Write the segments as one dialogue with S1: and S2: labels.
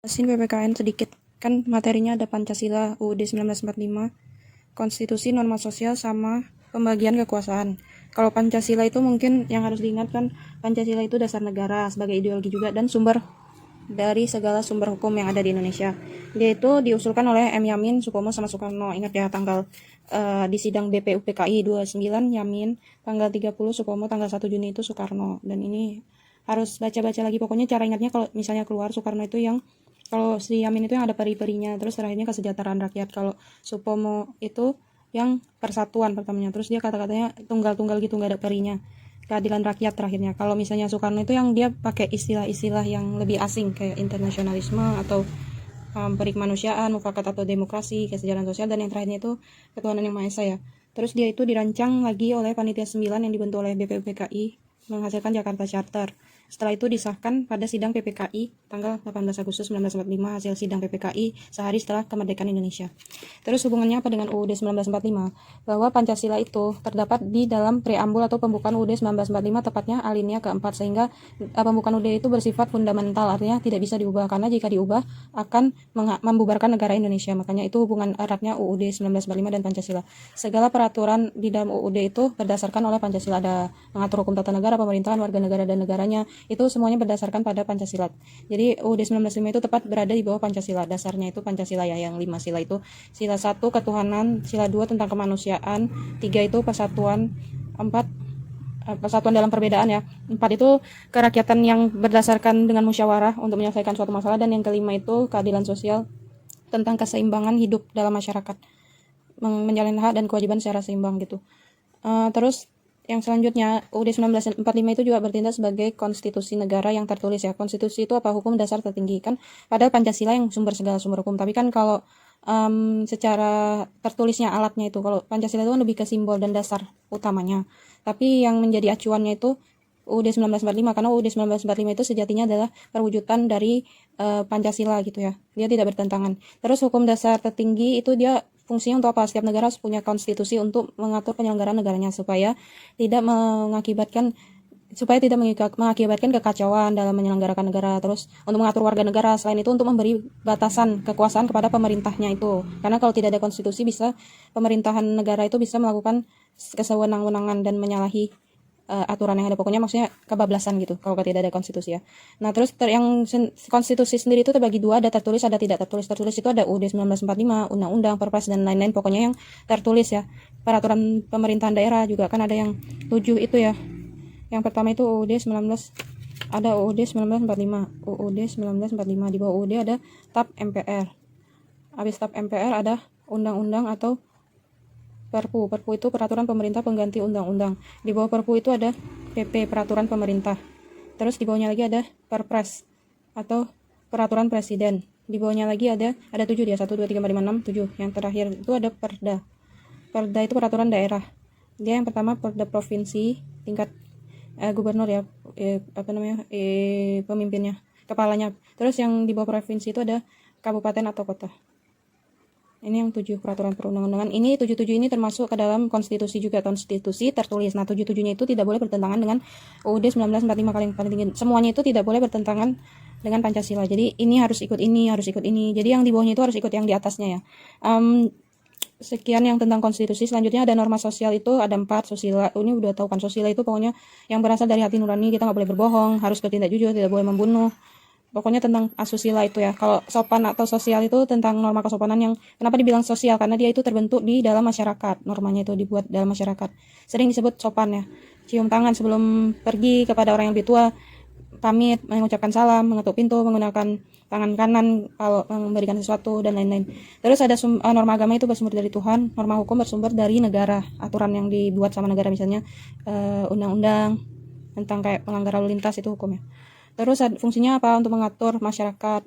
S1: Jelasin PPKN sedikit. Kan materinya ada Pancasila, UUD 1945, Konstitusi, norma sosial, sama pembagian kekuasaan. Kalau Pancasila itu mungkin yang harus diingat kan, Pancasila itu dasar negara sebagai ideologi juga dan sumber dari segala sumber hukum yang ada di Indonesia. Dia itu diusulkan oleh M. Yamin, Supomo, sama Soekarno. Ingat ya tanggal di sidang BPUPKI 29 Yamin, tanggal 30 Supomo, tanggal 1 Juni itu Soekarno. Dan ini harus baca-baca lagi, pokoknya cara ingatnya kalau misalnya keluar Soekarno itu yang, kalau si Yamin itu yang ada peri-perinya, terus terakhirnya kesejahteraan rakyat. Kalau Supomo itu yang persatuan pertamanya, terus dia kata-katanya tunggal-tunggal gitu, nggak ada perinya, keadilan rakyat terakhirnya. Kalau misalnya Soekarno itu yang dia pakai istilah-istilah yang lebih asing kayak internasionalisme atau perikemanusiaan, mufakat atau demokrasi, kesejahteraan sosial, dan yang terakhirnya itu ketuhanan yang Maha Esa ya. Terus dia itu dirancang lagi oleh Panitia 9 yang dibentuk oleh BPUPKI menghasilkan Jakarta Charter. Setelah itu disahkan pada sidang PPKI tanggal 18 Agustus 1945, hasil sidang PPKI sehari setelah kemerdekaan Indonesia. Terus hubungannya apa dengan UUD 1945? Bahwa Pancasila itu terdapat di dalam preambul atau pembukaan UUD 1945, tepatnya alinea keempat, sehingga pembukaan UUD itu bersifat fundamental, artinya tidak bisa diubah, karena jika diubah akan membubarkan negara Indonesia. Makanya itu hubungan eratnya UUD 1945 dan Pancasila. Segala peraturan di dalam UUD itu berdasarkan oleh Pancasila. Ada mengatur hukum tata negara, pemerintahan, warga negara dan negaranya, itu semuanya berdasarkan pada Pancasila. Jadi UUD 1945 itu tepat berada di bawah Pancasila. Dasarnya itu Pancasila ya, yang 5 sila itu. Sila 1 ketuhanan, sila 2 tentang kemanusiaan, 3 itu persatuan, 4 persatuan dalam perbedaan ya, 4 itu kerakyatan yang berdasarkan dengan musyawarah untuk menyelesaikan suatu masalah, dan yang kelima itu keadilan sosial tentang keseimbangan hidup dalam masyarakat, menjalani hak dan kewajiban secara seimbang gitu. Terus yang selanjutnya, UUD 1945 itu juga bertindak sebagai konstitusi negara yang tertulis ya. Konstitusi itu apa? Hukum dasar tertinggi kan. Padahal Pancasila yang sumber segala sumber hukum. Tapi kan kalau secara tertulisnya alatnya itu, kalau Pancasila itu kan lebih ke simbol dan dasar utamanya. Tapi yang menjadi acuannya itu UUD 1945, karena UUD 1945 itu sejatinya adalah perwujudan dari Pancasila gitu ya. Dia tidak bertentangan. Terus hukum dasar tertinggi itu dia fungsinya untuk apa? Setiap negara harus punya konstitusi untuk mengatur penyelenggaraan negaranya supaya tidak mengakibatkan kekacauan dalam menyelenggarakan negara. Terus untuk mengatur warga negara, selain itu untuk memberi batasan kekuasaan kepada pemerintahnya itu. Karena kalau tidak ada konstitusi, bisa pemerintahan negara itu bisa melakukan kesewenang-wenangan dan menyalahi aturan yang ada, pokoknya maksudnya kebablasan gitu kalau tidak ada konstitusi ya. Nah terus yang konstitusi sendiri itu terbagi dua, ada tertulis ada tidak tertulis. Tertulis itu ada UUD 1945, undang-undang, perpres dan lain-lain, pokoknya yang tertulis ya. Peraturan pemerintahan daerah juga kan ada yang 7 itu ya. Yang pertama itu UUD 19, ada UUD 1945, UUD 1945, di bawah UUD ada TAP MPR. Habis TAP MPR ada undang-undang atau Perpu. Perpu itu peraturan pemerintah pengganti undang-undang. Di bawah Perpu itu ada PP, peraturan pemerintah. Terus di bawahnya lagi ada Perpres atau peraturan presiden. Di bawahnya lagi ada 7 dia, 1 2 3 4 5 6 7. Yang terakhir itu ada Perda. Perda itu peraturan daerah. Dia yang pertama Perda provinsi tingkat gubernur ya, pemimpinnya, kepalanya. Terus yang di bawah provinsi itu ada kabupaten atau kota. Ini yang 7 peraturan perundang-undangan. Ini 7 ini termasuk ke dalam konstitusi juga, konstitusi tertulis. Nah 7-7-nya itu tidak boleh bertentangan dengan UUD 1945 paling tinggi. Semuanya itu tidak boleh bertentangan dengan Pancasila. Jadi ini harus ikut ini, harus ikut ini. Jadi yang di bawahnya itu harus ikut yang di atasnya ya. Sekian yang tentang konstitusi. Selanjutnya ada norma sosial, itu ada 4 susila. Ini udah tahu kan, susila itu pokoknya yang berasal dari hati nurani. Kita nggak boleh berbohong, harus bertindak jujur, tidak boleh membunuh. Pokoknya tentang asusila itu ya. Kalau sopan atau sosial itu tentang norma kesopanan, yang kenapa dibilang sosial, karena dia itu terbentuk di dalam masyarakat. Normanya itu dibuat dalam masyarakat. Sering disebut sopan ya. Cium tangan sebelum pergi kepada orang yang lebih tua, pamit, mengucapkan salam, mengetuk pintu, menggunakan tangan kanan kalau memberikan sesuatu dan lain-lain. Terus ada norma agama itu bersumber dari Tuhan, norma hukum bersumber dari negara, aturan yang dibuat sama negara, misalnya undang-undang tentang kayak pelanggaran lalu lintas itu hukumnya. Terus fungsinya apa? Untuk mengatur masyarakat,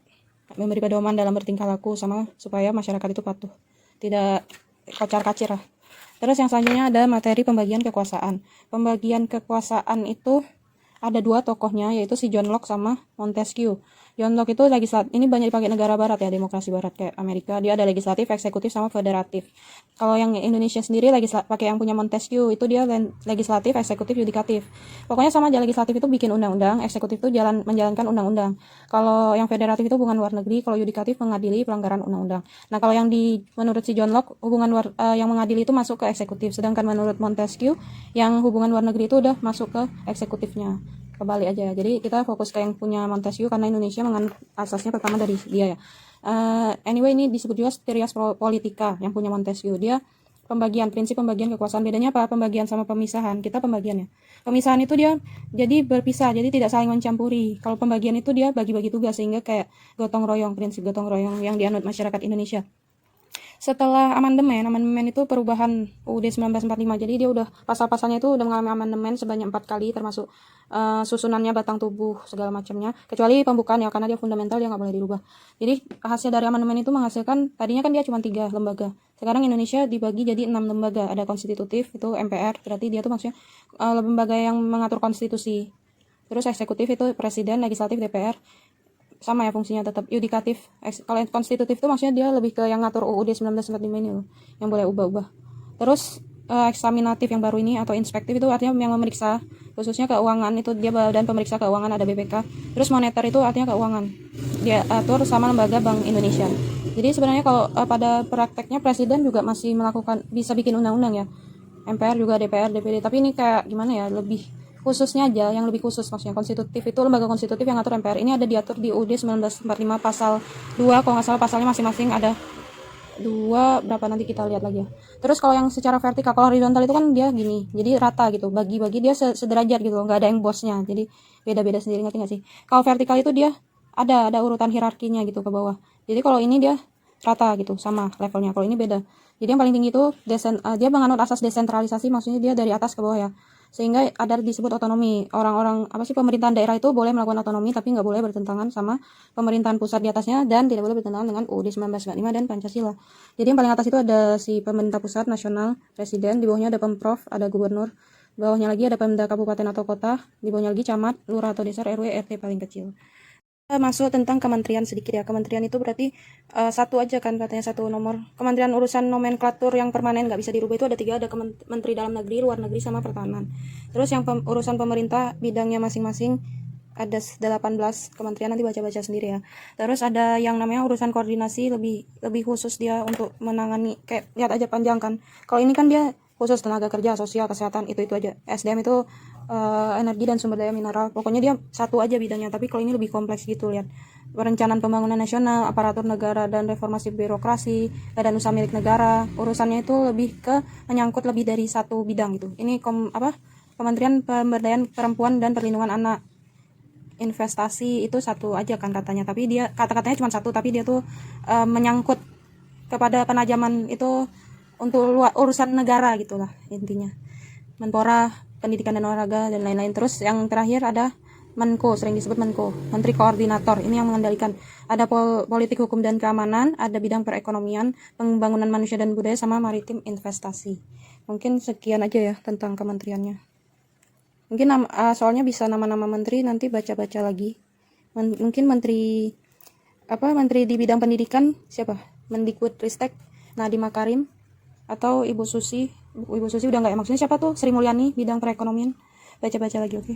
S1: memberi pedoman dalam bertingkah laku, sama supaya masyarakat itu patuh, tidak kocar-kacir lah. Terus yang selanjutnya ada materi pembagian kekuasaan. Pembagian kekuasaan itu ada 2 tokohnya, yaitu si John Locke sama Montesquieu. John Locke itu legislatif, ini banyak dipakai negara barat ya, demokrasi barat kayak Amerika, dia ada legislatif, eksekutif, sama federatif. Kalau yang Indonesia sendiri pakai yang punya Montesquieu, itu dia legislatif, eksekutif, yudikatif. Pokoknya sama aja, legislatif itu bikin undang-undang, eksekutif itu menjalankan undang-undang. Kalau yang federatif itu hubungan luar negeri, kalau yudikatif mengadili pelanggaran undang-undang. Nah, kalau yang menurut si John Locke, yang mengadili itu masuk ke eksekutif, sedangkan menurut Montesquieu yang hubungan luar negeri itu udah masuk ke eksekutifnya. Kebalik aja. Jadi kita fokus ke yang punya Montesquieu karena Indonesia menganut asasnya pertama dari dia ya. Anyway, ini disebut juga Teorias Politica yang punya Montesquieu. Dia prinsip pembagian kekuasaan. Bedanya apa? Pembagian sama pemisahan. Kita pembagiannya. Pemisahan itu dia jadi berpisah, jadi tidak saling mencampuri. Kalau pembagian itu dia bagi-bagi tugas, sehingga kayak gotong royong, prinsip gotong royong yang dianut masyarakat Indonesia. Setelah amandemen itu perubahan UUD 1945, jadi dia udah pasal-pasalnya itu udah mengalami amandemen sebanyak 4 kali, termasuk susunannya, batang tubuh, segala macamnya, kecuali pembukaan ya, karena dia fundamental, dia nggak boleh dirubah. Jadi hasil dari amandemen itu menghasilkan, tadinya kan dia cuma 3 lembaga, sekarang Indonesia dibagi jadi 6 lembaga. Ada konstitutif, itu MPR, berarti dia tuh maksudnya lembaga yang mengatur konstitusi. Terus eksekutif itu presiden, legislatif DPR, sama ya fungsinya tetap. Yudikatif, kalau konstitutif itu maksudnya dia lebih ke yang ngatur UUD 1945 ini loh, yang boleh ubah-ubah. Terus eksaminatif yang baru ini atau inspektif itu artinya yang memeriksa, khususnya keuangan, itu dia badan pemeriksa keuangan, ada BPK. Terus moneter itu artinya keuangan, dia atur sama lembaga Bank Indonesia. Jadi sebenarnya kalau pada prakteknya presiden juga masih bisa bikin undang-undang ya, MPR juga, DPR, DPD, tapi ini kayak gimana ya, lebih khususnya aja, yang lebih khusus maksudnya. Konstitutif itu lembaga konstitutif yang ngatur MPR. Ini ada diatur di UUD 1945 pasal 2, kalau nggak salah pasalnya masing-masing ada 2, berapa nanti kita lihat lagi ya. Terus kalau yang secara vertikal, kalau horizontal itu kan dia gini, jadi rata gitu, bagi-bagi dia sederajat gitu, nggak ada yang bosnya, jadi beda-beda sendiri, ngerti nggak sih? Kalau vertikal itu dia ada urutan hierarkinya gitu ke bawah. Jadi kalau ini dia rata gitu, sama levelnya. Kalau ini beda. Jadi yang paling tinggi itu dia menganut asas desentralisasi, maksudnya dia dari atas ke bawah ya, sehingga ada disebut otonomi. Orang-orang pemerintahan daerah itu boleh melakukan otonomi, tapi nggak boleh bertentangan sama pemerintahan pusat di atasnya, dan tidak boleh bertentangan dengan UUD 1945 dan Pancasila. Jadi yang paling atas itu ada si pemerintah pusat nasional, presiden, di bawahnya ada pemprov, ada gubernur, di bawahnya lagi ada pemda kabupaten atau kota, di bawahnya lagi camat, lurah atau desa, RW, RT paling kecil. Masuk tentang kementerian sedikit ya. Kementerian itu berarti satu aja kan, katanya satu nomor. Kementerian urusan nomenklatur yang permanen nggak bisa dirubah itu ada 3, ada Menteri Dalam Negeri, Luar Negeri, sama Pertahanan. Terus yang urusan pemerintah bidangnya masing-masing ada 18 kementerian, nanti baca-baca sendiri ya. Terus ada yang namanya urusan koordinasi, lebih khusus dia untuk menangani, kayak lihat aja panjang kan. Kalau ini kan dia khusus tenaga kerja, sosial, kesehatan, itu aja. SDM itu energi dan sumber daya mineral, pokoknya dia satu aja bidangnya. Tapi kalau ini lebih kompleks gitu, lihat perencanaan pembangunan nasional, aparatur negara dan reformasi birokrasi, badan usaha milik negara, urusannya itu lebih ke menyangkut lebih dari satu bidang gitu. Ini Kementerian Pemberdayaan Perempuan dan Perlindungan Anak. Investasi itu satu aja kan katanya, tapi dia kata-katanya cuma satu, tapi dia tuh menyangkut kepada penajaman itu untuk urusan negara gitulah intinya. Menpora, pendidikan dan olahraga, dan lain-lain. Terus yang terakhir ada Menko, sering disebut Menko, Menteri Koordinator. Ini yang mengendalikan. Ada politik, hukum dan keamanan, ada bidang perekonomian, pembangunan manusia dan budaya, sama maritim investasi. Mungkin sekian aja ya tentang kementeriannya. Mungkin soalnya bisa nama-nama menteri nanti baca-baca lagi. Mungkin menteri di bidang pendidikan siapa? Mendikbudristek Nadiem Makarim, atau Ibu Susi udah nggak ya, maksudnya siapa tuh, Sri Mulyani bidang perekonomian. Baca-baca lagi, oke.